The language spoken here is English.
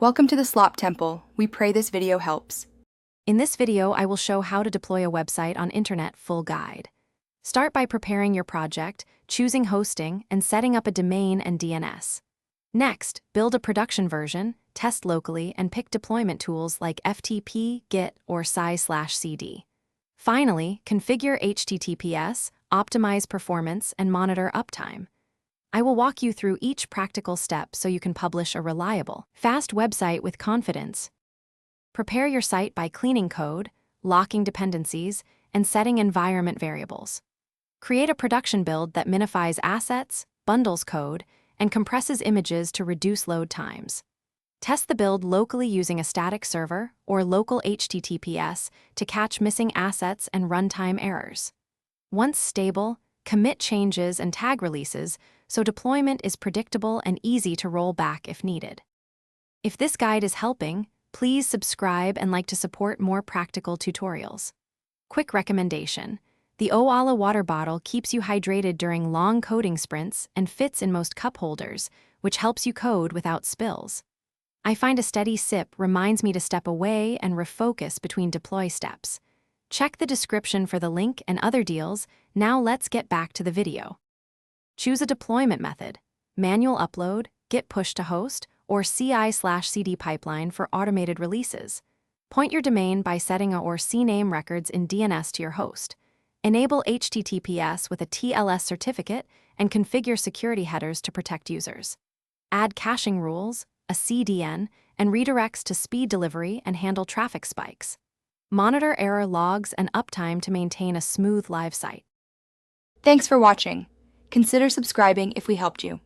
Welcome to the Slop Temple. We pray this video helps. In this video, I will show how to deploy a website on Internet full guide. Start by preparing your project, choosing hosting, and setting up a domain and DNS. Next, build a production version, test locally, and pick deployment tools like FTP, Git, or Sci/CD. Finally, configure HTTPS, optimize performance, and monitor uptime. I will walk you through each practical step so you can publish a reliable, fast website with confidence. Prepare your site by cleaning code, locking dependencies, and setting environment variables. Create a production build that minifies assets, bundles code, and compresses images to reduce load times. Test the build locally using a static server or local HTTPS to catch missing assets and runtime errors. Once stable, commit changes and tag releases so deployment is predictable and easy to roll back if needed. If this guide is helping, please subscribe and like to support more practical tutorials. Quick recommendation: the Owala water bottle keeps you hydrated during long coding sprints and fits in most cup holders, which helps you code without spills. I find a steady sip reminds me to step away and refocus between deploy steps. Check the description for the link and other deals. Now let's get back to the video. Choose a deployment method: manual upload, Git push to host, or CI/CD pipeline for automated releases. Point your domain by setting a or CNAME records in DNS to your host. Enable HTTPS with a TLS certificate and configure security headers to protect users. Add caching rules, a CDN, and redirects to speed delivery and handle traffic spikes. Monitor error logs and uptime to maintain a smooth live site. Thanks for watching. Consider subscribing if we helped you.